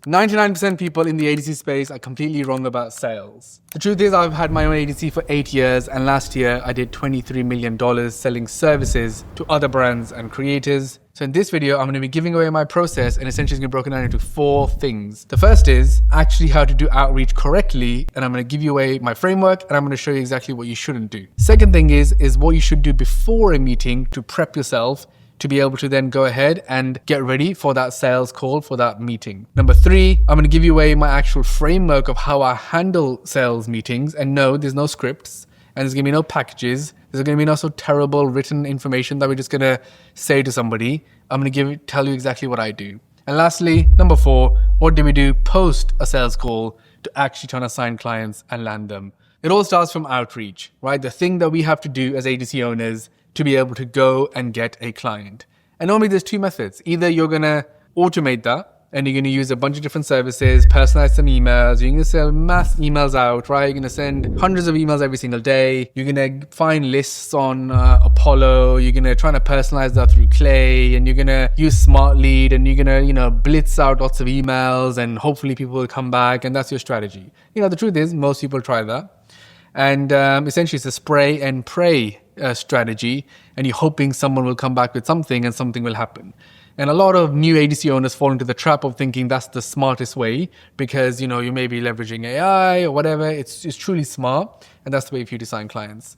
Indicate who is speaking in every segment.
Speaker 1: 99% people in the agency space are completely wrong about sales. The truth is, I've had my own agency for 8 years, and last year I did $23 million selling services to other brands and creators. So in this video, I'm going to be giving away my process, and essentially it's going to be broken down into 4 things. The first is actually how to do outreach correctly, and I'm going to give you away my framework, and I'm going to show you exactly what you shouldn't do. Second thing is what you should do before a meeting to prep yourself to be able to then go ahead and get ready for that sales call, for that meeting. Number 3, I'm going to give you away my actual framework of how I handle sales meetings. And no, there's no scripts, and there's going to be no packages. There's going to be no so terrible written information that we're just going to say to somebody. I'm going to tell you exactly what I do. And lastly, number 4, what do we do post a sales call to actually try to sign clients and land them? It all starts from outreach, right? The thing that we have to do as agency owners to be able to go and get a client. And normally there's 2 methods. Either you're going to automate that and you're going to use a bunch of different services, personalize some emails, you're going to sell mass emails out, right? You're going to send hundreds of emails every single day. You're going to find lists on Apollo. You're going to try to personalize that through Clay, and you're going to use Smart Lead, and you're going to, blitz out lots of emails, and hopefully people will come back, and that's your strategy. The truth is most people try that. And essentially it's a spray and pray strategy, and you're hoping someone will come back with something and something will happen. And a lot of new agency owners fall into the trap of thinking that's the smartest way because, you may be leveraging AI or whatever. It's truly smart, and that's the way for you to sign clients.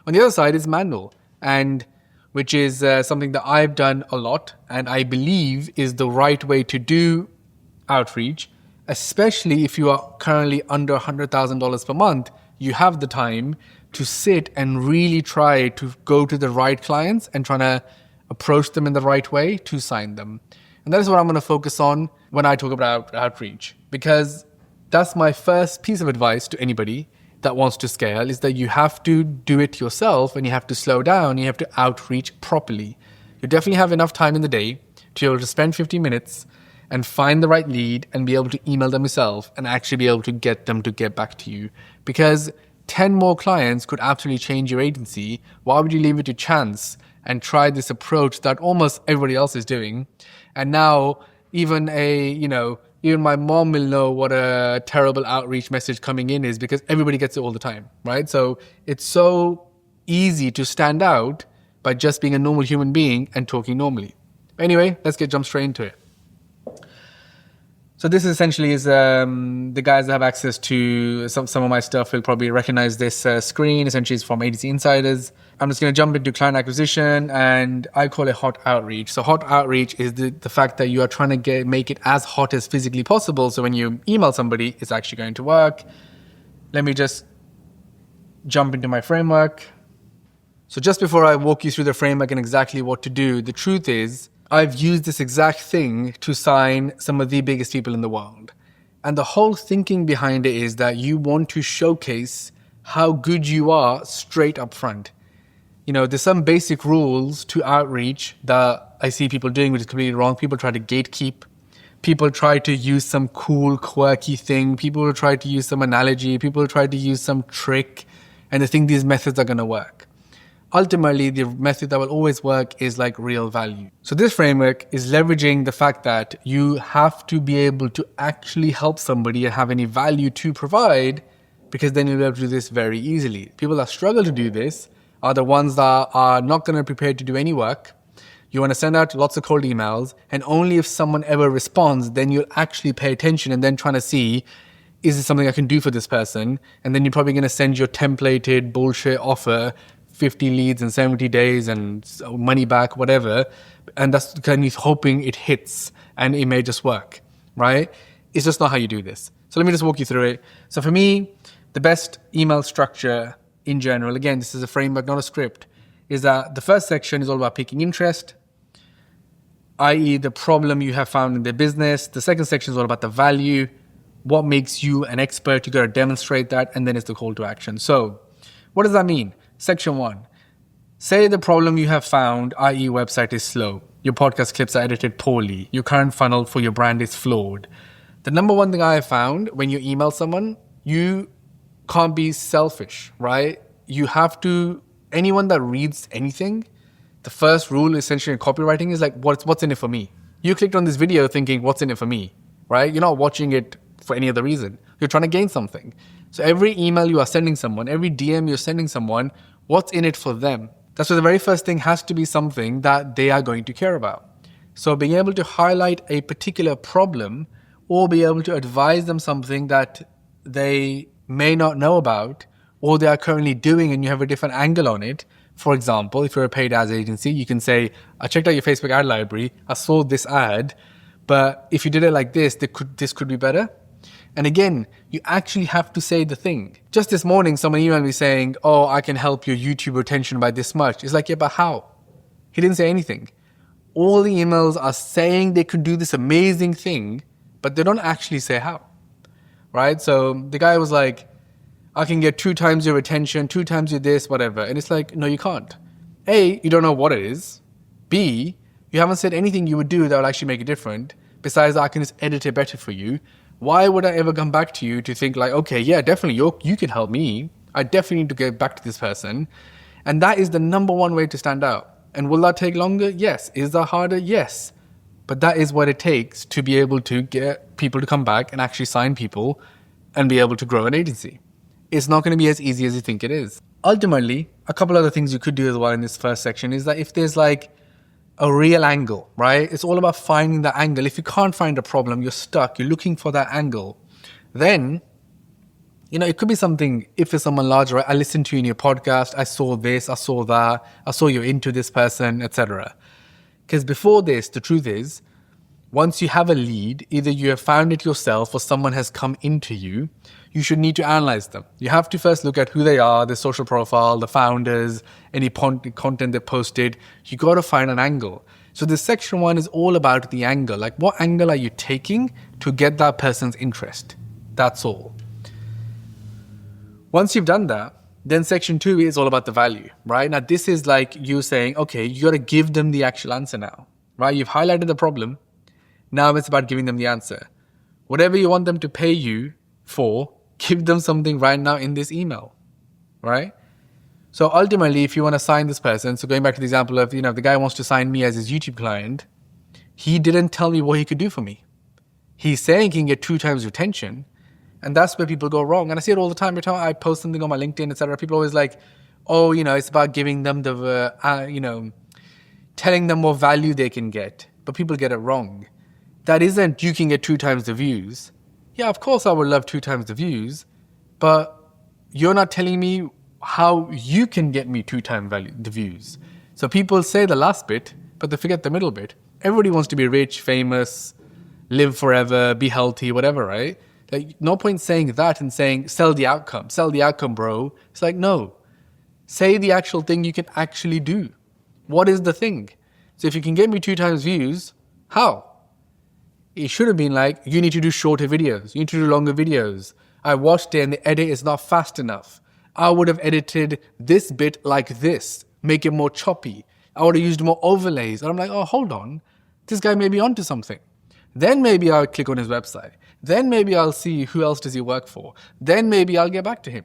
Speaker 1: On the other side is manual, and which is something that I've done a lot, and I believe is the right way to do outreach, especially if you are currently under $100,000 per month. You have the time to sit and really try to go to the right clients and try to approach them in the right way to sign them. And that is what I'm going to focus on when I talk about outreach, because that's my first piece of advice to anybody that wants to scale, is that you have to do it yourself, and you have to slow down. You have to outreach properly. You definitely have enough time in the day to be able to spend 50 minutes and find the right lead and be able to email them yourself and actually be able to get them to get back to you. Because 10 more clients could absolutely change your agency. Why would you leave it to chance and try this approach that almost everybody else is doing? And now even my mom will know what a terrible outreach message coming in is, because everybody gets it all the time, right? So it's so easy to stand out by just being a normal human being and talking normally. Anyway, let's jump straight into it. So this essentially is the guys that have access to some of my stuff will probably recognize this screen. Essentially, it's from Agency Insiders. I'm just going to jump into client acquisition, and I call it hot outreach. So hot outreach is the fact that you are trying to make it as hot as physically possible. So when you email somebody, it's actually going to work. Let me just jump into my framework. So just before I walk you through the framework and exactly what to do, the truth is, I've used this exact thing to sign some of the biggest people in the world. And the whole thinking behind it is that you want to showcase how good you are straight up front. There's some basic rules to outreach that I see people doing, which is completely wrong. People try to gatekeep. People try to use some cool, quirky thing. People will try to use some analogy. People will try to use some trick. And they think these methods are going to work. Ultimately, the method that will always work is like real value. So this framework is leveraging the fact that you have to be able to actually help somebody and have any value to provide, because then you'll be able to do this very easily. People that struggle to do this are the ones that are not going to be prepared to do any work. You want to send out lots of cold emails, and only if someone ever responds, then you'll actually pay attention and then trying to see, is this something I can do for this person? And then you're probably going to send your templated bullshit offer, 50 leads in 70 days and money back, whatever. And that's kind of hoping it hits and it may just work, right? It's just not how you do this. So let me just walk you through it. So for me, the best email structure in general, again, this is a framework, not a script, is that the first section is all about piquing interest, i.e. the problem you have found in their business. The second section is all about the value, what makes you an expert. You got to demonstrate that. And then it's the call to action. So what does that mean? Section 1, say the problem you have found, i.e. website is slow, your podcast clips are edited poorly, your current funnel for your brand is flawed. The number one thing I have found when you email someone, you can't be selfish, right? You have to, anyone that reads anything, the first rule essentially in copywriting is like, what's in it for me? You clicked on this video thinking, what's in it for me? right? You're not watching it for any other reason. You're trying to gain something. So every email you are sending someone, every DM you're sending someone, what's in it for them? That's why the very first thing has to be something that they are going to care about. So being able to highlight a particular problem or be able to advise them something that they may not know about or they are currently doing and you have a different angle on it. For example, if you're a paid ads agency, you can say, I checked out your Facebook ad library, I saw this ad, but if you did it like this, this could be better. And again, you actually have to say the thing. Just this morning, someone emailed me saying, oh, I can help your YouTube retention by this much. It's like, yeah, but how? He didn't say anything. All the emails are saying they could do this amazing thing, but they don't actually say how, right? So the guy was like, I can get 2 times your retention, 2 times your this, whatever. And it's like, no, you can't. A, you don't know what it is. B, you haven't said anything you would do that would actually make it different. Besides, I can just edit it better for you. Why would I ever come back to you to think like, okay, yeah, definitely you can help me. I definitely need to get back to this person. And that is the number one way to stand out. And will that take longer? Yes. Is that harder? Yes. But that is what it takes to be able to get people to come back and actually sign people and be able to grow an agency. It's not going to be as easy as you think it is. Ultimately, a couple other things you could do as well in this first section is that if there's like a real angle, right? It's all about finding that angle. If you can't find a problem, you're stuck, you're looking for that angle, then, it could be something, if it's someone larger, right? I listened to you in your podcast, I saw this, I saw that, I saw you're into this person, etc. Because before this, the truth is, once you have a lead, either you have found it yourself or someone has come into you, you should need to analyze them. You have to first look at who they are, their social profile, the founders, any content they posted. You got to find an angle. So this section 1 is all about the angle. Like, what angle are you taking to get that person's interest? That's all. Once you've done that, then section 2 is all about the value, right? Now, this is like you saying, okay, you got to give them the actual answer now, right? You've highlighted the problem. Now it's about giving them the answer. Whatever you want them to pay you for, give them something right now in this email, right? So ultimately, if you want to sign this person, so going back to the example of, the guy wants to sign me as his YouTube client, he didn't tell me what he could do for me. He's saying he can get 2 times retention, and that's where people go wrong. And I see it all the time. Every time I post something on my LinkedIn, etc., people are always like, oh, it's about giving them telling them what value they can get. But people get it wrong. That isn't you can get 2 times the views. Yeah, of course I would love 2 times the views, but you're not telling me how you can get me 2 times the views. So people say the last bit, but they forget the middle bit. Everybody wants to be rich, famous, live forever, be healthy, whatever, right? Like, no point saying that and saying, sell the outcome, bro. It's like, no. Say the actual thing you can actually do. What is the thing? So if you can get me 2 times views, how? It should have been like, you need to do shorter videos. You need to do longer videos. I watched it and the edit is not fast enough. I would have edited this bit like this, make it more choppy. I would have used more overlays. And I'm like, oh, hold on. This guy may be onto something. Then maybe I'll click on his website. Then maybe I'll see who else does he work for. Then maybe I'll get back to him,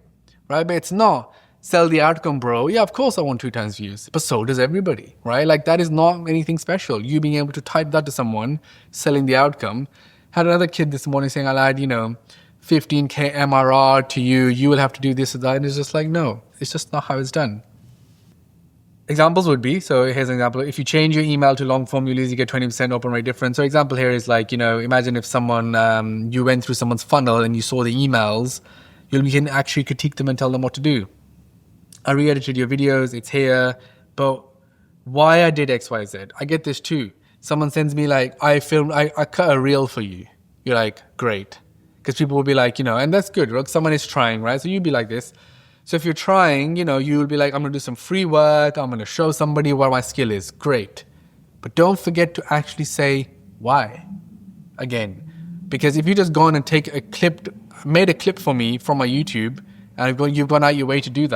Speaker 1: right? But it's not, sell the outcome, bro. Yeah, of course I want 2 times views, but so does everybody, right? Like, that is not anything special. You being able to type that to someone, selling the outcome. Had another kid this morning saying, I'll add, 15K MRR to you. You will have to do this or that. And it's just like, no, it's just not how it's done. Examples would be, so here's an example. If you change your email to long form, you'll easily get 20% open rate difference. So example here is like, imagine if someone, you went through someone's funnel and you saw the emails, you can actually critique them and tell them what to do. I re-edited your videos, it's here, but why I did X, Y, Z? I get this too. Someone sends me like, I cut a reel for you. You're like, great. Because people will be like, and that's good. Look, someone is trying, right? So you'd be like this. So if you're trying, you'll be like, I'm going to do some free work. I'm going to show somebody what my skill is. Great. But don't forget to actually say why. Again, because if you just go on and made a clip for me from my YouTube, and you've gone out your way to do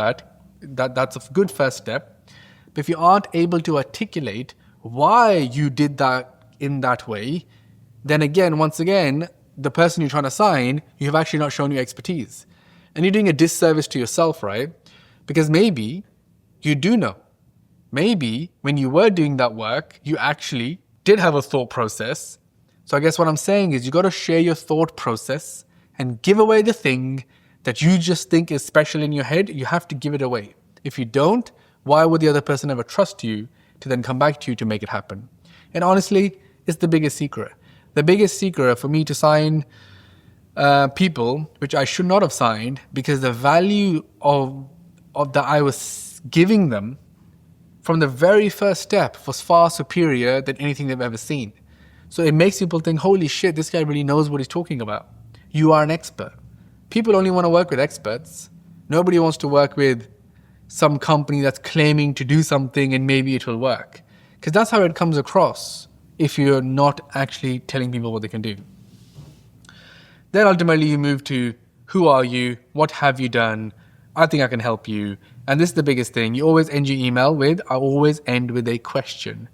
Speaker 1: that's a good first step. But if you aren't able to articulate why you did that in that way, then once again, the person you're trying to sign, you have actually not shown your expertise. And you're doing a disservice to yourself, right? Because maybe you do know. Maybe when you were doing that work, you actually did have a thought process. So I guess what I'm saying is you got to share your thought process and give away the thing that you just think is special in your head. You have to give it away. If you don't, why would the other person ever trust you to then come back to you to make it happen? And honestly, it's the biggest secret. The biggest secret for me to sign people, which I should not have signed, because the value of that I was giving them from the very first step was far superior than anything they've ever seen. So it makes people think, holy shit, this guy really knows what he's talking about. You are an expert. People only want to work with experts. Nobody wants to work with some company that's claiming to do something and maybe it will work. Because that's how it comes across if you're not actually telling people what they can do. Then ultimately you move to, who are you? What have you done? I think I can help you. And this is the biggest thing. You always end your email with, I always end with a question.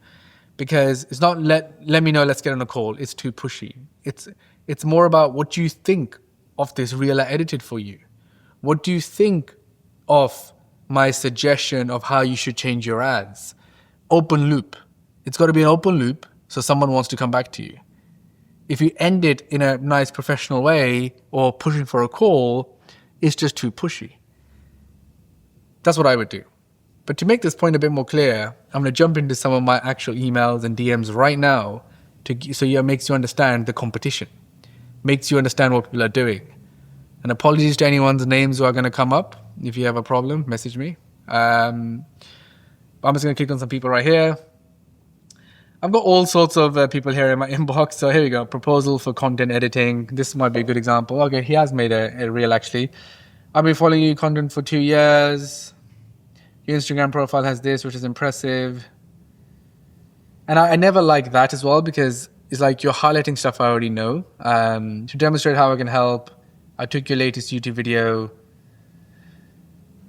Speaker 1: Because it's not let me know, let's get on a call. It's too pushy. It's more about what you think of this reel I edited for you. What do you think of my suggestion of how you should change your ads? Open loop. It's got to be an open loop so someone wants to come back to you. If you end it in a nice professional way or pushing for a call, it's just too pushy. That's what I would do. But to make this point a bit more clear, I'm going to jump into some of my actual emails and DMs right now so it makes you understand the competition, makes you understand what people are doing. And apologies to anyone's names who are going to come up. If you have a problem, message me. I'm just going to click on some people right here. I've got all sorts of people here in my inbox. So here we go. Proposal for content editing. This might be a good example. Okay, he has made a reel actually. I've been following your content for 2 years. Your Instagram profile has this, which is impressive. And I never like that as well because it's like you're highlighting stuff I already know. To demonstrate how I can help, I took your latest YouTube video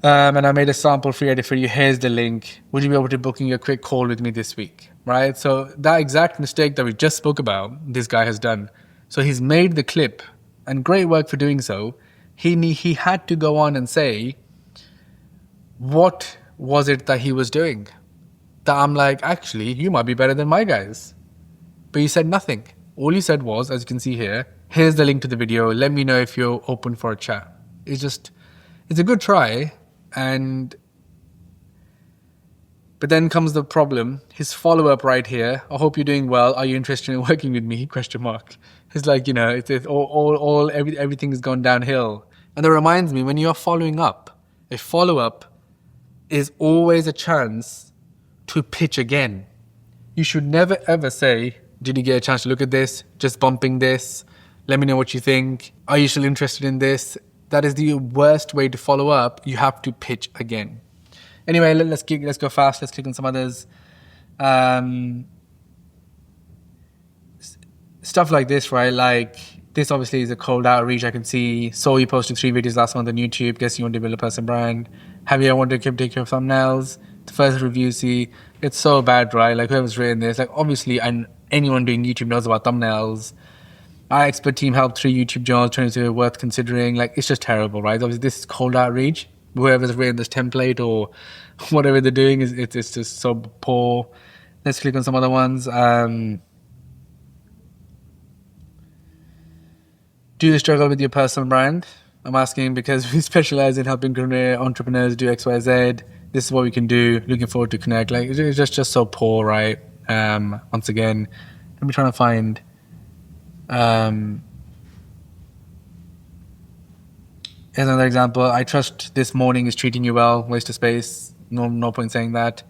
Speaker 1: and I made a sample free edit for you. Here's the link. Would you be able to booking a quick call with me this week? Right? So that exact mistake that we just spoke about, this guy has done. So he's made the clip and great work for doing so. He had to go on and say, what was it that he was doing? That I'm like, actually, you might be better than my guys. But you said nothing. All you said was, as you can see here, here's the link to the video. Let me know if you're open for a chat. It's a good try. But then comes the problem. His follow-up right here. I hope you're doing well. Are you interested in working with me? Question mark. It's like, everything has gone downhill. And that reminds me, when you're following up, a follow-up is always a chance to pitch again. You should never ever say, did you get a chance to look at this? Just bumping this. Let me know what you think. Are you still interested in this? That is the worst way to follow up. You have to pitch again. Anyway, let's go fast. Let's click on some others. Stuff like this, right? Like this obviously is a cold outreach. I can see. Saw you posted 3 videos last month on YouTube. Guess you want to build a personal brand. Have you ever wanted to take your thumbnails? The first review, see, it's so bad, right? Like whoever's written this, like obviously, and anyone doing YouTube knows about thumbnails. Our expert team helped 3 YouTube channels, 22 worth considering. Like it's just terrible, right? Obviously, this is cold outreach. Whoever's written this template or whatever they're doing it's just so poor. Let's click on some other ones. Do you struggle with your personal brand? I'm asking because we specialize in helping career entrepreneurs do XYZ. This is what we can do. Looking forward to connect. Like it's just so poor, right? Once again, let me try to find. Here's another example. I trust this morning is treating you well. Waste of space. No point saying that.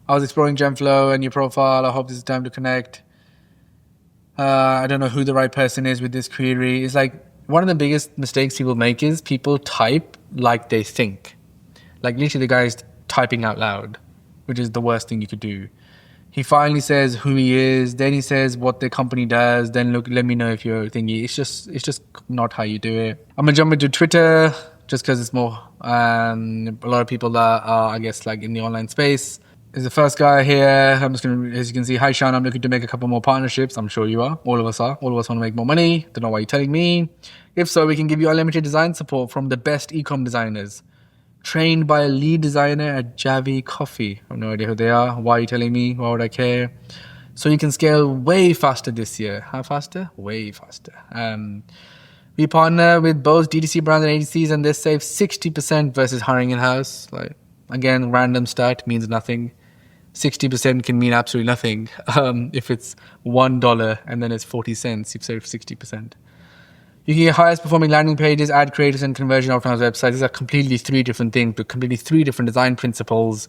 Speaker 1: I was exploring Gemflow and your profile. I hope this is time to connect. I don't know who the right person is with this query. It's like one of the biggest mistakes people make is people type like they think. Like literally the guy's typing out loud, which is the worst thing you could do. He finally says who he is, then he says what the company does, then let me know if you're thingy. It's just not how you do it. I'm gonna jump into Twitter just because it's more a lot of people that are, I guess, like in the online space. There's the first guy here. I'm just gonna, as you can see, hi Shan, I'm looking to make a couple more partnerships. I'm sure you are. All of us are. All of us want to make more money. Don't know why you're telling me. If so, we can give you unlimited design support from the best e-com designers. Trained by a lead designer at Javi Coffee. I have no idea who they are. Why are you telling me? Why would I care? So you can scale way faster this year. How faster? Way faster. We partner with both DTC brands and agencies, and they save 60% versus hiring in-house. Like, again, random stat means nothing. 60% can mean absolutely nothing. If it's $1 and then it's 40 cents, you've saved 60%. You can get highest performing landing pages, ad creators, and conversion optimized websites. These are completely three different things, but completely three different design principles.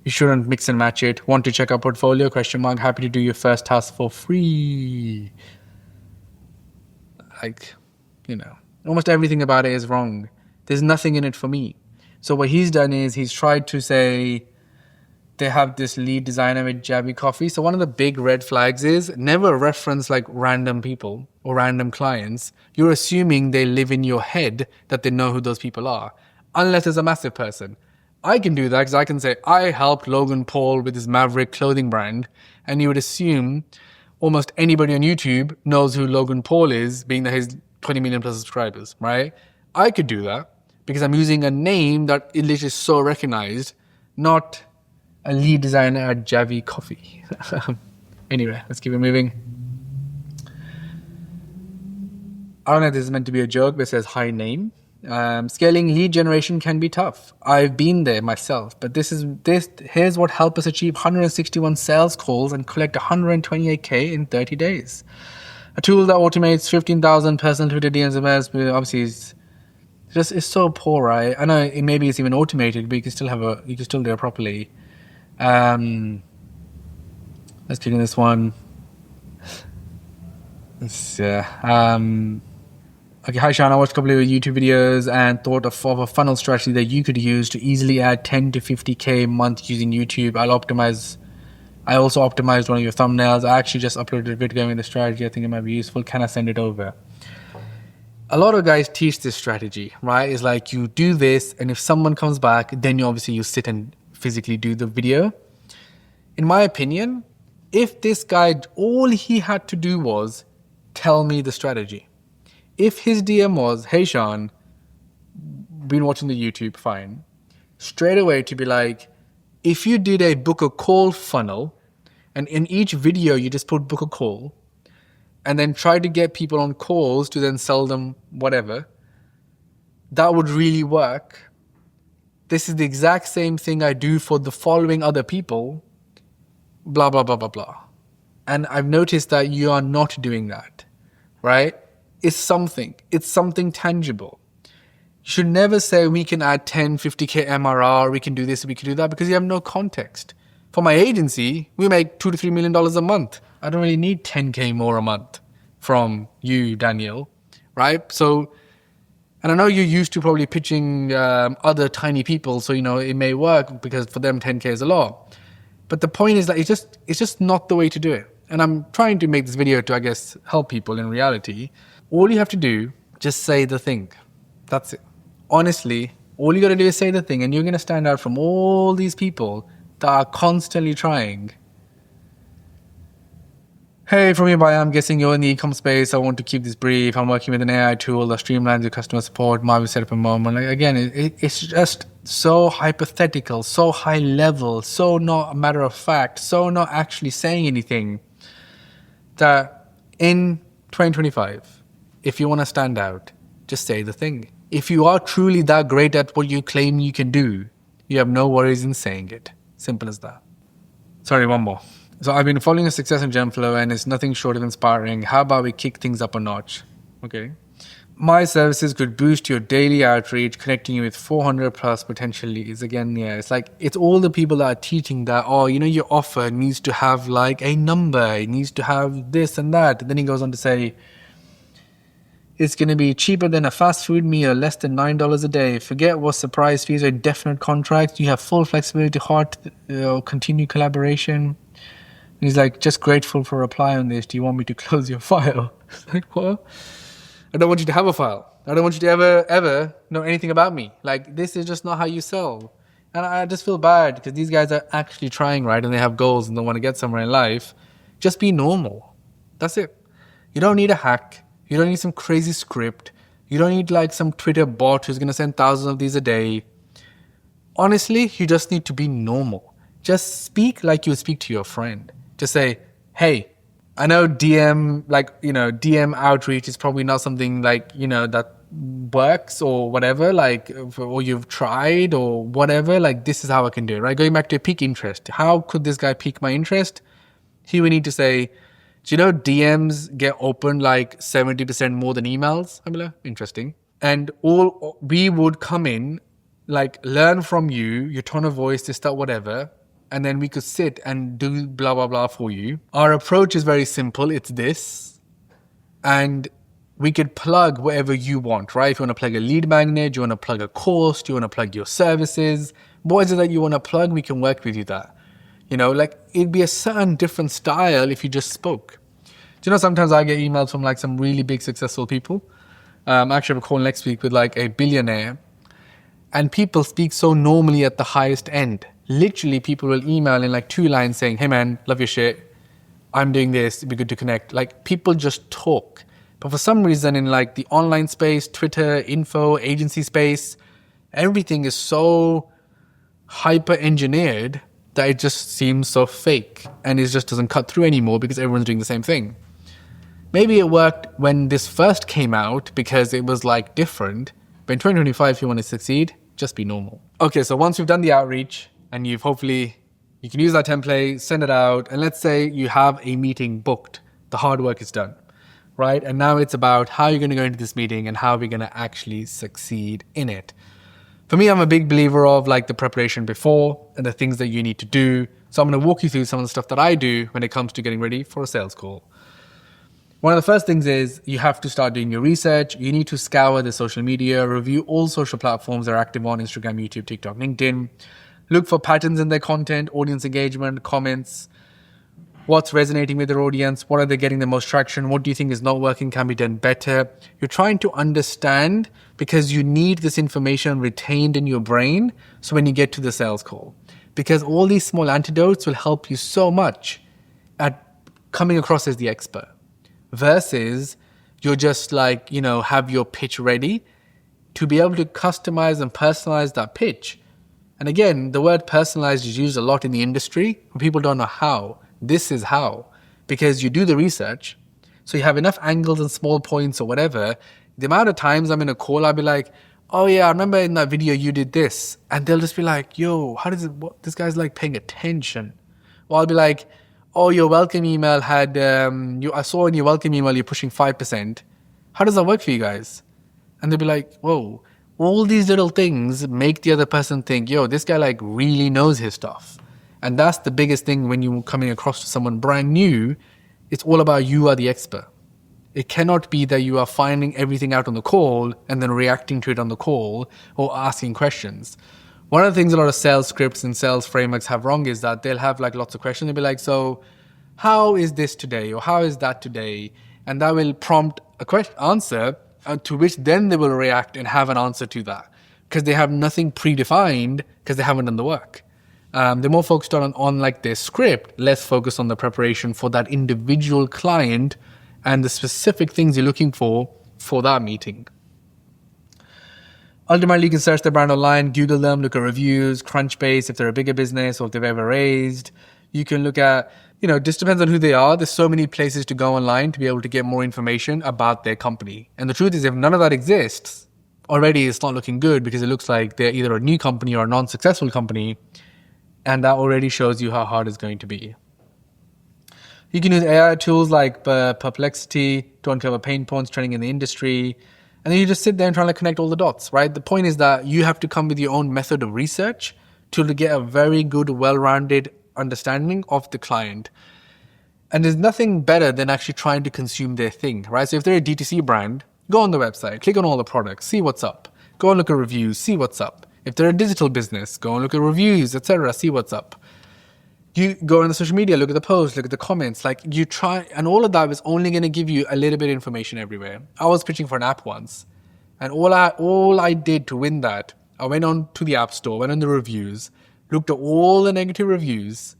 Speaker 1: You shouldn't mix and match it. Want to check our portfolio? ? Happy to do your first task for free. Like, almost everything about it is wrong. There's nothing in it for me. So what he's done is he's tried to say they have this lead designer with Jabby Coffee. So one of the big red flags is never reference like random people or random clients. You're assuming they live in your head, that they know who those people are, unless there's a massive person. I can do that because I can say, I helped Logan Paul with his Maverick clothing brand. And you would assume almost anybody on YouTube knows who Logan Paul is, being that he's 20 million plus subscribers, right? I could do that because I'm using a name that is literally so recognized, not a lead designer at Javi Coffee. Anyway, let's keep it moving. I don't know if this is meant to be a joke, but it says high name. Scaling lead generation can be tough. I've been there myself, but here's what helped us achieve 161 sales calls and collect 128K in 30 days. A tool that automates 15,000 personal Twitter DMs, obviously it's so poor, right? I know maybe it's even automated, but you can still do it properly. Let's click on this one. Okay, hi Shan, I watched a couple of YouTube videos and thought of a funnel strategy that you could use to easily add 10 to 50K a month using YouTube. I also optimized one of your thumbnails. I actually just uploaded a video with the strategy. I think it might be useful. Can I send it over? A lot of guys teach this strategy, right? It's like you do this, and if someone comes back, then you sit and physically do the video. In my opinion, if this guy, all he had to do was tell me the strategy. If his DM was, hey Shan, been watching the YouTube, fine. Straight away to be like, if you did a book a call funnel, and in each video you just put book a call, and then try to get people on calls to then sell them whatever, that would really work. This is the exact same thing I do for the following other people, blah, blah, blah, blah, blah. And I've noticed that you are not doing that, right? It's something tangible. You should never say we can add 10, 50K MRR, we can do this, we can do that, because you have no context. For my agency, we make $2 to $3 million a month. I don't really need 10K more a month from you, Daniel, right? So, and I know you're used to probably pitching other tiny people, so it may work because for them 10K is a lot. But the point is that it's just not the way to do it. And I'm trying to make this video to, I guess, help people in reality. All you have to do, just say the thing. That's it. Honestly, all you got to do is say the thing, and you're going to stand out from all these people that are constantly trying. Hey, from hereby, I'm guessing you're in the e-com space. I want to keep this brief. I'm working with an AI tool that streamlines your customer support. Marvel set up a moment. Like, again, it's just so hypothetical, so high level, so not a matter of fact, so not actually saying anything, that in 2025, if you want to stand out, just say the thing. If you are truly that great at what you claim you can do, you have no worries in saying it. Simple as that. Sorry, one more. So I've been following your success in Gemflow, and it's nothing short of inspiring. How about we kick things up a notch? Okay. My services could boost your daily outreach, connecting you with 400 plus potential leads. Again, yeah, it's all the people that are teaching that, your offer needs to have like a number, it needs to have this and that. And then he goes on to say, it's going to be cheaper than a fast food meal, less than $9 a day. Forget what surprise fees or definite contracts. You have full flexibility to continue collaboration. And he's like, just grateful for a reply on this. Do you want me to close your file? It's like, what? I don't want you to have a file. I don't want you to ever know anything about me. Like, this is just not how you sell. And I just feel bad because these guys are actually trying, right? And they have goals and they want to get somewhere in life. Just be normal. That's it. You don't need a hack. You don't need some crazy script. You don't need like some Twitter bot who's going to send thousands of these a day. Honestly, you just need to be normal. Just speak like you speak to your friend. to say, hey, I know DM outreach is probably not something that works or whatever, or you've tried or whatever, this is how I can do it, right? Going back to pique interest. How could this guy pique my interest? Here we need to say, do you know DMs get opened 70% more than emails? I'm like, interesting. And all we would come in, learn from you, your tone of voice, this, that, whatever, and then we could sit and do blah, blah, blah for you. Our approach is very simple. It's this. And we could plug whatever you want, right? If you want to plug a lead magnet, you want to plug a course, you want to plug your services, what is it that you want to plug? We can work with you that. It'd be a certain different style if you just spoke. Do you know, sometimes I get emails from some really big successful people. I actually have a call next week with a billionaire. And people speak so normally at the highest end. Literally, people will email in 2 lines saying, hey man, love your shit. I'm doing this. It'd be good to connect. People just talk. But for some reason in the online space, Twitter, info, agency space, everything is so hyper engineered that it just seems so fake. And it just doesn't cut through anymore because everyone's doing the same thing. Maybe it worked when this first came out because it was different. But in 2025, if you want to succeed, just be normal. Okay, so once you've done the outreach and you can use that template, send it out. And let's say you have a meeting booked. The hard work is done, right? And now it's about how you're going to go into this meeting and how we're going to actually succeed in it. For me, I'm a big believer of the preparation before and the things that you need to do. So I'm going to walk you through some of the stuff that I do when it comes to getting ready for a sales call. One of the first things is you have to start doing your research. You need to scour the social media, review all social platforms they're active on: Instagram, YouTube, TikTok, LinkedIn. Look for patterns in their content, audience engagement, comments. What's resonating with their audience? What are they getting the most traction? What do you think is not working, can be done better? You're trying to understand because you need this information retained in your brain so when you get to the sales call. Because all these small antidotes will help you so much at coming across as the expert. Versus you're just have your pitch ready to be able to customize and personalize that pitch. And again, the word personalized is used a lot in the industry, but people don't know how. This is how. Because you do the research, so you have enough angles and small points or whatever. The amount of times I'm in a call, I'll be like, oh yeah, I remember in that video you did this. And they'll just be like, yo, how does it, this guy's paying attention. Or I'll be like, oh, your welcome email had, I saw in your welcome email you're pushing 5%. How does that work for you guys? And they'll be like, whoa, all these little things make the other person think, yo, this guy really knows his stuff. And that's the biggest thing when you're coming across to someone brand new. It's all about you are the expert. It cannot be that you are finding everything out on the call and then reacting to it on the call or asking questions. One of the things a lot of sales scripts and sales frameworks have wrong is that they'll have lots of questions. They'll be like, so how is this today? Or how is that today? And that will prompt a answer to which then they will react and have an answer to that. Because they have nothing predefined because they haven't done the work. They're more focused on their script, less focused on the preparation for that individual client and the specific things you're looking for that meeting. Ultimately, you can search their brand online, Google them, look at reviews, Crunchbase if they're a bigger business or if they've ever raised. You can look at, just depends on who they are. There's so many places to go online to be able to get more information about their company. And the truth is, if none of that exists, already it's not looking good because it looks like they're either a new company or a non-successful company. And that already shows you how hard it's going to be. You can use AI tools like Perplexity to uncover pain points trending in the industry. And then you just sit there and try to connect all the dots, right? The point is that you have to come with your own method of research to get a very good, well-rounded understanding of the client. And there's nothing better than actually trying to consume their thing, right? So if they're a DTC brand, go on the website, click on all the products, see what's up. Go and look at reviews, see what's up. If they're a digital business, go and look at reviews, etc., see what's up. You go on the social media, look at the posts, look at the comments, you try, and all of that is only going to give you a little bit of information everywhere. I was pitching for an app once, and all I did to win that, I went on to the app store, went on the reviews, looked at all the negative reviews,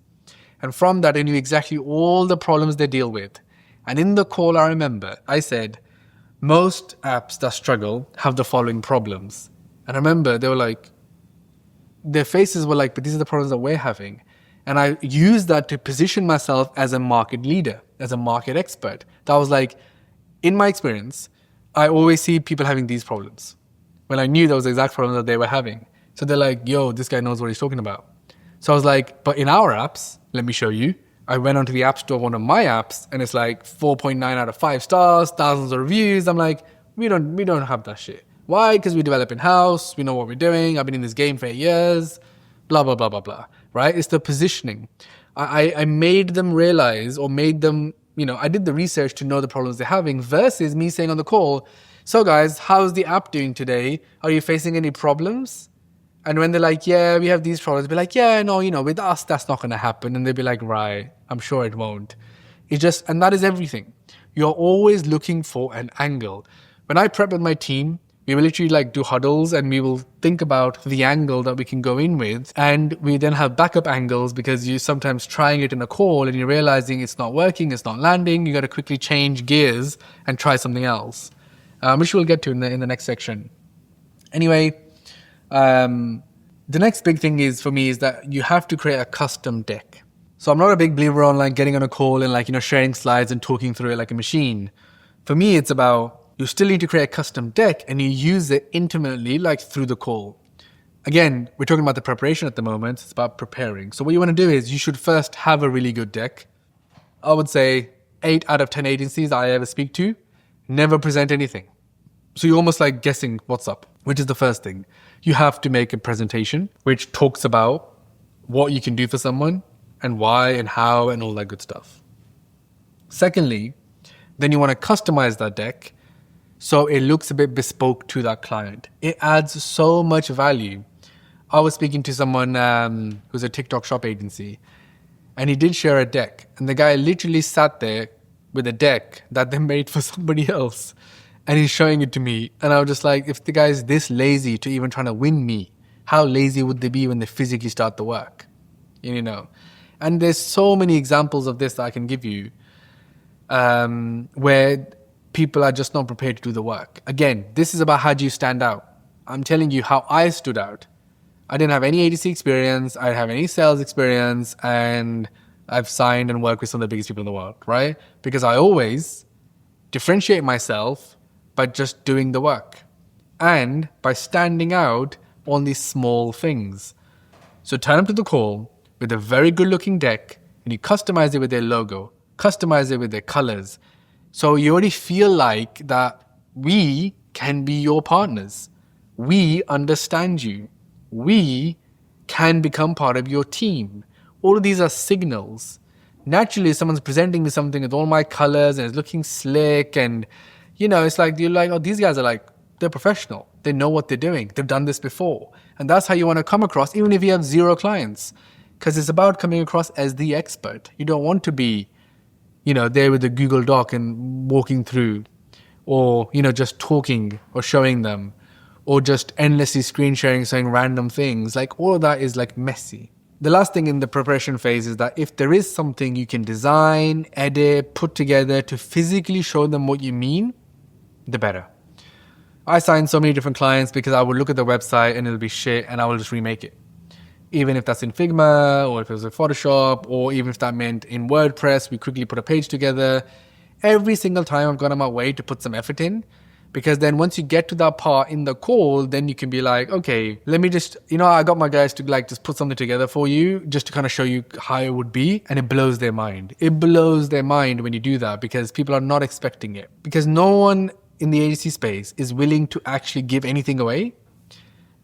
Speaker 1: and from that I knew exactly all the problems they deal with. And in the call I remember, I said, most apps that struggle have the following problems. And I remember they were their faces were but these are the problems that we're having. And I used that to position myself as a market leader, as a market expert. That was like, in my experience, I always see people having these problems. When I knew that was the exact problem that they were having. So they're like, yo, this guy knows what he's talking about. So I was like, but in our apps, let me show you. I went onto the App Store, one of my apps, and it's like 4.9 out of 5 stars, thousands of reviews. I'm like, we don't have that shit. Why? Because we develop in-house, we know what we're doing, I've been in this game for 8 years, blah, blah, blah, blah, blah, right? It's the positioning. I made them realize, or made them, I did the research to know the problems they're having, versus me saying on the call, so guys, how's the app doing today? Are you facing any problems? And when they're like, yeah, we have these problems, be like, yeah, no, with us, that's not going to happen. And they'll be like, right, I'm sure it won't. And that is everything. You're always looking for an angle. When I prep with my team, we will literally do huddles and we will think about the angle that we can go in with. And we then have backup angles because you're sometimes trying it in a call and you're realizing it's not working, it's not landing. You got to quickly change gears and try something else, which we'll get to in the next section. Anyway, the next big thing for me is that you have to create a custom deck. So I'm not a big believer on getting on a call and sharing slides and talking through it like a machine. For me, it's about you still need to create a custom deck and you use it intimately through the call. Again, we're talking about the preparation at the moment. It's about preparing. So what you want to do is you should first have a really good deck. I would say 8 out of 10 agencies I ever speak to never present anything. So you're almost guessing what's up, which is the first thing. You have to make a presentation which talks about what you can do for someone and why and how and all that good stuff. Secondly, then you want to customize that deck so it looks a bit bespoke to that client. It adds so much value. I was speaking to someone who's a TikTok shop agency, and he did share a deck. And the guy literally sat there with a deck that they made for somebody else. And he's showing it to me. And I was just like, if the guy's this lazy to even trying to win me, how lazy would they be when they physically start the work? And there's so many examples of this that I can give you where people are just not prepared to do the work. Again, this is about how do you stand out. I'm telling you how I stood out. I didn't have any agency experience. I didn't have any sales experience. And I've signed and worked with some of the biggest people in the world, right? Because I always differentiate myself by just doing the work and by standing out on these small things. So turn up to the call with a very good looking deck and you customize it with their logo, customize it with their colors. So you already feel like that we can be your partners. We understand you. We can become part of your team. All of these are signals. Naturally, if someone's presenting me something with all my colors and it's looking slick and it's you're like, oh, these guys are they're professional. They know what they're doing. They've done this before. And that's how you want to come across, even if you have 0 clients. Because it's about coming across as the expert. You don't want to be, there with the Google Doc and walking through, or, just talking or showing them, or just endlessly screen sharing, saying random things. All of that is messy. The last thing in the preparation phase is that if there is something you can design, edit, put together to physically show them what you mean, the better. I signed so many different clients because I would look at the website and it'll be shit and I will just remake it. Even if that's in Figma or if it was in Photoshop or even if that meant in WordPress, we quickly put a page together. Every single time I've gone on my way to put some effort in, because then once you get to that part in the call, then you can be like, okay, let me just, I got my guys to just put something together for you just to kind of show you how it would be. And it blows their mind. It blows their mind when you do that because people are not expecting it. Because no one in the agency space is willing to actually give anything away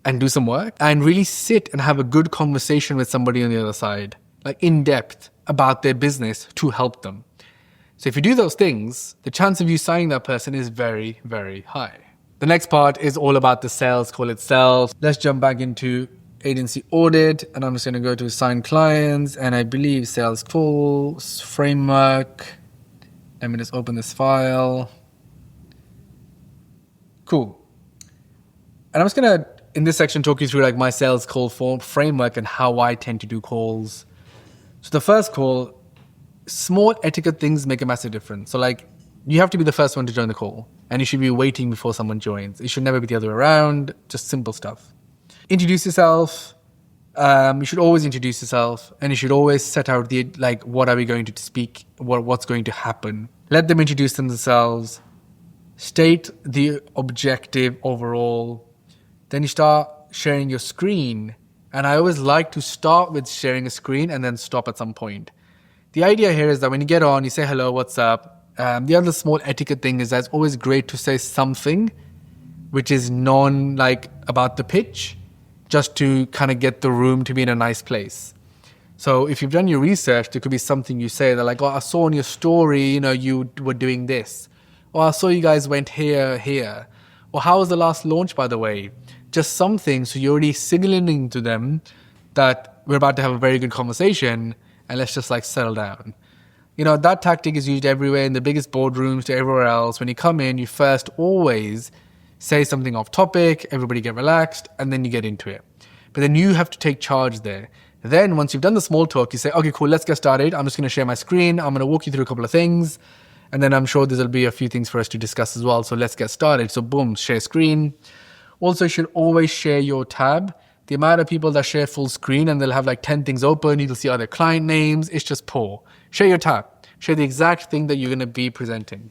Speaker 1: and do some work and really sit and have a good conversation with somebody on the other side, in depth about their business to help them. So if you do those things, the chance of you signing that person is very, very high. The next part is all about the sales call itself. Let's jump back into agency audit, and I'm just going to go to sign clients, and I believe sales calls, framework. Let me just open this file. Cool. And I'm just going to, in this section, talk you through my sales call form framework and how I tend to do calls. So the first call, small etiquette things make a massive difference. So you have to be the first one to join the call and you should be waiting before someone joins. It should never be the other way around, just simple stuff. Introduce yourself, You should always introduce yourself, and you should always set out the like, what are we going to speak, what's going to happen. Let them introduce themselves, state the objective overall. Then you start sharing your screen, and I always like to start with sharing a screen and then stop at some point. The idea here is that when you get on, you say hello, what's up. The other small etiquette thing is that it's always great to say something which is like about the pitch, just to kind of get the room to be in a nice place. So if you've done your research, there could be something you say that like, oh, I saw on your story, you were doing this. Or I saw you guys went here. Or how was the last launch, by the way? Just something, so you're already signaling to them that we're about to have a very good conversation and let's just like settle down. That tactic is used everywhere, in the biggest boardrooms to everywhere else. When you come in, you first always say something off topic, everybody get relaxed, and then you get into it. But then you have to take charge there. Then once you've done the small talk, you say, okay, cool, let's get started. I'm just going to share my screen. I'm going to walk you through a couple of things. And then I'm sure there'll be a few things for us to discuss as well. So let's get started. So boom, share screen. Also, you should always share your tab. The amount of people that share full screen and they'll have like 10 things open, you'll see other client names, it's just poor. Share your tab. Share the exact thing that you're going to be presenting.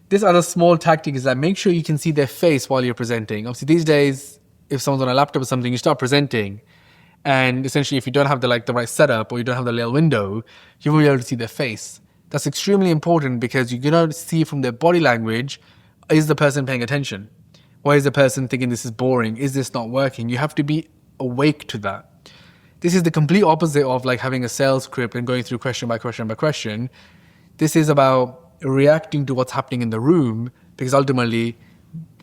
Speaker 1: This other small tactic is that make sure you can see their face while you're presenting. Obviously, these days, if someone's on a laptop or something, you start presenting. And essentially, if you don't have the right setup or you don't have the little window, you won't be able to see their face. That's extremely important because you're going to see from their body language, is the person paying attention? Or is the person thinking this is boring? Is this not working? You have to be awake to that. This is the complete opposite of like having a sales script and going through question by question by question. This is about reacting to what's happening in the room, because ultimately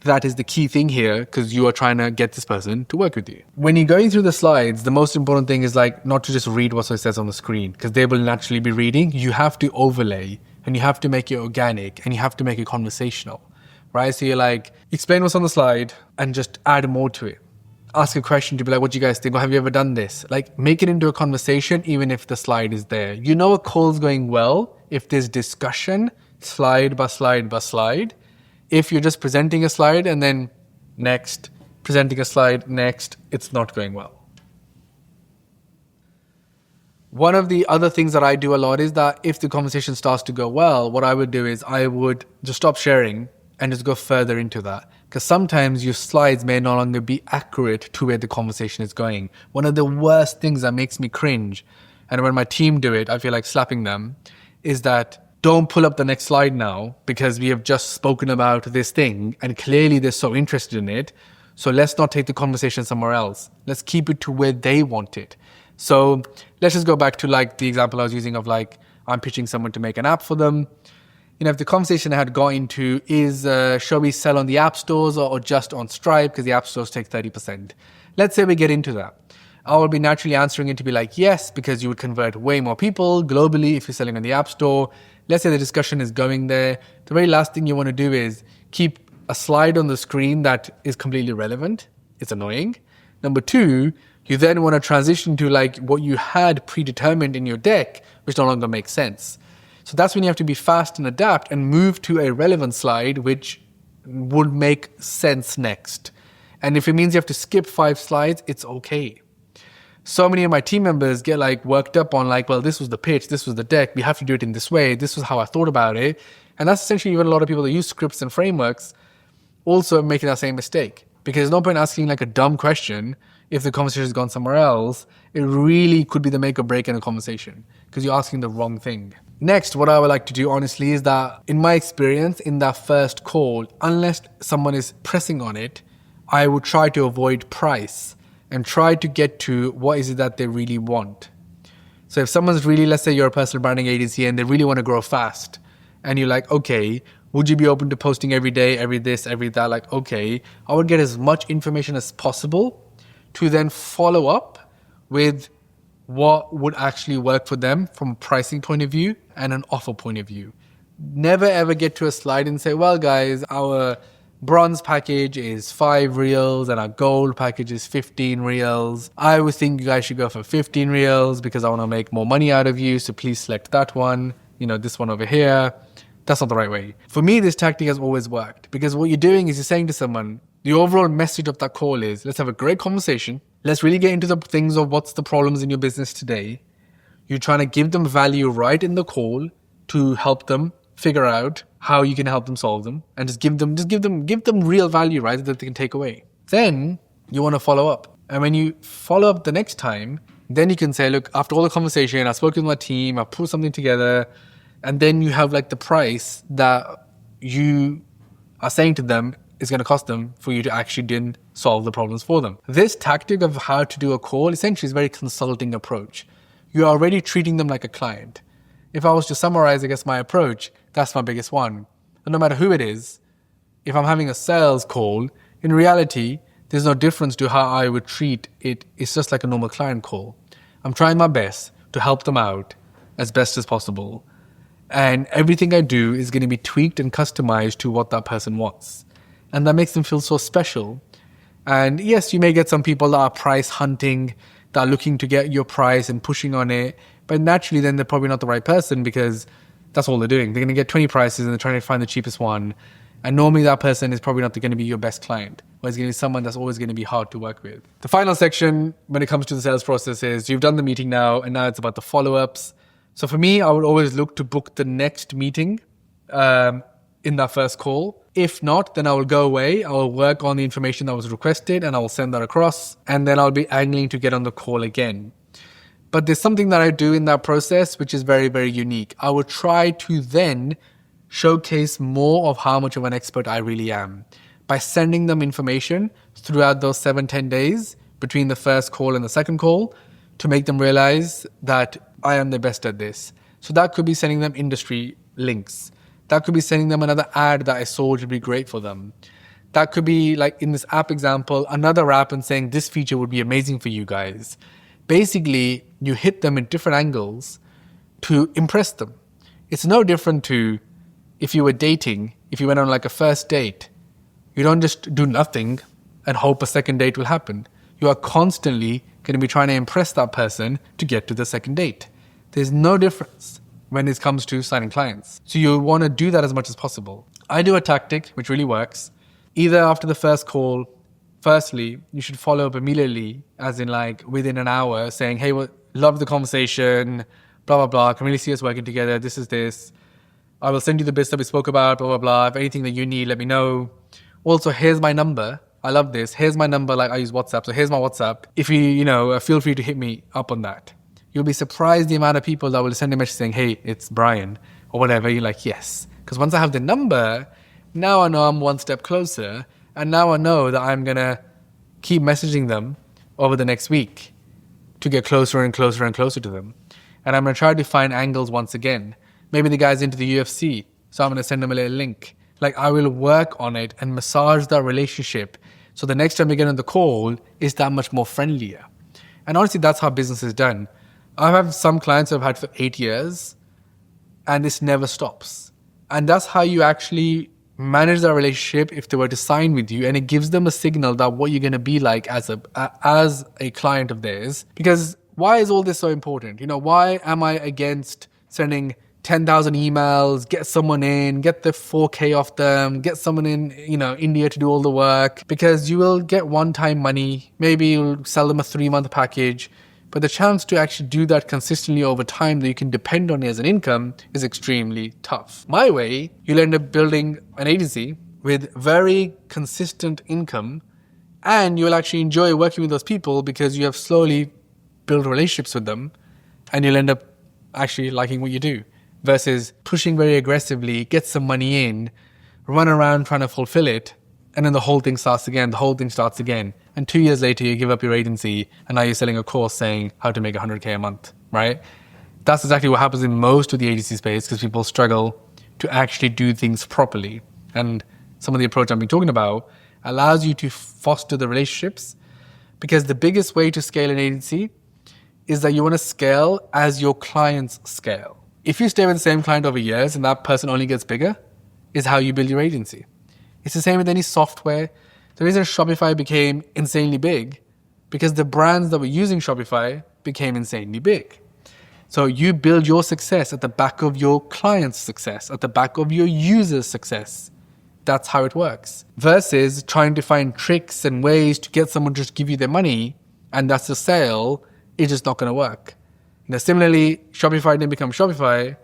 Speaker 1: that is the key thing here, because you are trying to get this person to work with you. When you're going through the slides, the most important thing is like not to just read what it says on the screen, because they will naturally be reading. You have to overlay, and you have to make it organic, and you have to make it conversational, right? So you're like, explain what's on the slide and just add more to it. Ask a question to be like, what do you guys think? Or have you ever done this? Like, make it into a conversation, even if the slide is there. A call's going well if there's discussion, slide by slide by slide. If you're just presenting a slide and then next, presenting a slide, next, it's not going well. One of the other things that I do a lot is that if the conversation starts to go well, what I would do is I would just stop sharing and just go further into that. Because sometimes your slides may no longer be accurate to where the conversation is going. One of the worst things that makes me cringe, and when my team do it, I feel like slapping them, is that don't pull up the next slide now because we have just spoken about this thing and clearly they're so interested in it. So let's not take the conversation somewhere else. Let's keep it to where they want it. So let's just go back to like the example I was using of like, I'm pitching someone to make an app for them. If the conversation I had got into is, shall we sell on the app stores or just on Stripe because the app stores take 30%. Let's say we get into that. I will be naturally answering it to be like, yes, because you would convert way more people globally if you're selling on the app store. Let's say the discussion is going there. The very last thing you want to do is keep a slide on the screen that is completely relevant. It's annoying. Number two, you then want to transition to like what you had predetermined in your deck, which no longer makes sense. So that's when you have to be fast and adapt and move to a relevant slide, which would make sense next. And if it means you have to skip 5 slides, it's okay. So many of my team members get like worked up on like, well, this was the pitch, this was the deck, we have to do it in this way, this was how I thought about it. And that's essentially even a lot of people that use scripts and frameworks also making that same mistake. Because there's no point asking like a dumb question if the conversation has gone somewhere else. It really could be the make or break in a conversation because you're asking the wrong thing. Next, what I would like to do honestly is that in my experience in that first call, unless someone is pressing on it, I would try to avoid price and try to get to what is it that they really want. So if someone's really, let's say you're a personal branding agency and they really want to grow fast and you're like, okay, would you be open to posting every day, every this, every that? Like, okay, I would get as much information as possible to then follow up with what would actually work for them from a pricing point of view and an offer point of view. Never ever get to a slide and say, well, guys, our bronze package is 5 reals and our gold package is 15 reals. I would think you guys should go for 15 reals because I want to make more money out of you. So please select that one, this one over here. That's not the right way. For me, this tactic has always worked because what you're doing is you're saying to someone, the overall message of that call is, let's have a great conversation. Let's really get into the things of what's the problems in your business today. You're trying to give them value right in the call to help them figure out how you can help them solve them, and give them real value, right, that they can take away. Then you want to follow up. And when you follow up the next time, then you can say, look, after all the conversation, I spoke with my team, I put something together, and then you have like the price that you are saying to them is going to cost them for you to actually then solve the problems for them. This tactic of how to do a call essentially is a very consulting approach. You're already treating them like a client. If I was to summarize, I guess, my approach, that's my biggest one. And no matter who it is, if I'm having a sales call, in reality, there's no difference to how I would treat it. It's just like a normal client call. I'm trying my best to help them out as best as possible. And everything I do is going to be tweaked and customized to what that person wants. And that makes them feel so special. And yes, you may get some people that are price hunting, that are looking to get your price and pushing on it. But naturally, then they're probably not the right person, because that's all they're doing. They're going to get 20 prices and they're trying to find the cheapest one. And normally that person is probably not going to be your best client, or it's going to be someone that's always going to be hard to work with. The final section when it comes to the sales process is you've done the meeting now, and now it's about the follow-ups. So for me, I would always look to book the next meeting in that first call. If not, then I will go away. I will work on the information that was requested and I will send that across. And then I'll be angling to get on the call again. But there's something that I do in that process which is very, very unique. I will try to then showcase more of how much of an expert I really am by sending them information throughout those 7-10 days between the first call and the second call to make them realize that I am the best at this. So that could be sending them industry links. That could be sending them another ad that I saw which would be great for them. That could be, like in this app example, another app and saying this feature would be amazing for you guys. Basically, you hit them in different angles to impress them. It's no different to if you were dating, if you went on like a first date. You don't just do nothing and hope a second date will happen. You are constantly going to be trying to impress that person to get to the second date. There's no difference when it comes to signing clients. So you want to do that as much as possible. I do a tactic which really works. Either after the first call, firstly, you should follow up immediately, as in like within an hour, saying, hey, well, love the conversation, blah, blah, blah. I can really see us working together. This is this. I will send you the bits that we spoke about, blah, blah, blah. If anything that you need, let me know. Also, here's my number. I love this. Here's my number. Like I use WhatsApp. So here's my WhatsApp. If you feel free to hit me up on that. You'll be surprised the amount of people that will send a message saying, hey, it's Brian or whatever. You're like, yes. Because once I have the number, now I know I'm one step closer. And now I know that I'm going to keep messaging them over the next week to get closer and closer and closer to them. And I'm going to try to find angles once again. Maybe the guy's into the UFC, so I'm going to send him a little link. Like I will work on it and massage that relationship. So the next time we get on the call is that much more friendlier. And honestly, that's how business is done. I have some clients I've had for 8 years and this never stops. And that's how you actually manage that relationship if they were to sign with you, and it gives them a signal that what you're going to be like as a client of theirs. Because why is all this so important? Why am I against sending 10,000 emails, get someone in, get the 4K off them, get someone in, India to do all the work? Because you will get one-time money. Maybe you'll sell them a 3-month package. But the chance to actually do that consistently over time that you can depend on as an income is extremely tough. My way, you'll end up building an agency with very consistent income, and you'll actually enjoy working with those people because you have slowly built relationships with them, and you'll end up actually liking what you do versus pushing very aggressively, get some money in, run around trying to fulfill it, and then the whole thing starts again. And 2 years later, you give up your agency, and now you're selling a course saying how to make 100K a month, right? That's exactly what happens in most of the agency space, because people struggle to actually do things properly. And some of the approach I've been talking about allows you to foster the relationships, because the biggest way to scale an agency is that you want to scale as your clients scale. If you stay with the same client over years and that person only gets bigger, is how you build your agency. It's the same with any software. The reason Shopify became insanely big, because the brands that were using Shopify became insanely big. So you build your success at the back of your client's success, at the back of your user's success. That's how it works. Versus trying to find tricks and ways to get someone to just give you their money and that's the sale, it's just not going to work. Similarly, Shopify didn't become Shopify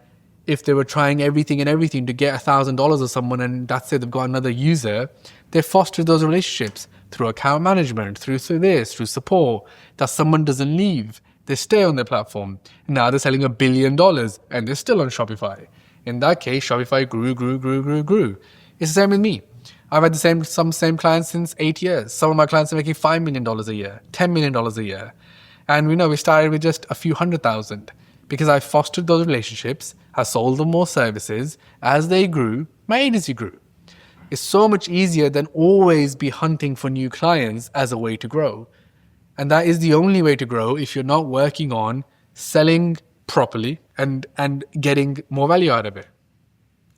Speaker 1: if they were trying everything to get $1,000 of someone, and that's it, they've got another user. They fostered those relationships through account management, through through support, that someone doesn't leave. They stay on their platform. Now they're selling $1 billion and they're still on Shopify. In that case, Shopify grew. It's the same with me. I've had some same clients since 8 years. Some of my clients are making $5 million a year, $10 million a year. And we started with just a few $100,000 because I fostered those relationships. I sold them more services. As they grew, my agency grew. It's so much easier than always be hunting for new clients as a way to grow. And that is the only way to grow if you're not working on selling properly and getting more value out of it.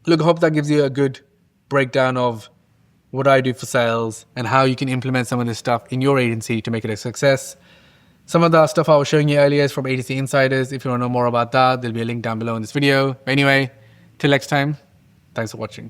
Speaker 1: Look, I hope that gives you a good breakdown of what I do for sales and how you can implement some of this stuff in your agency to make it a success. Some of the stuff I was showing you earlier is from Agency Insiders. If you want to know more about that, there'll be a link down below in this video. Anyway, till next time, thanks for watching.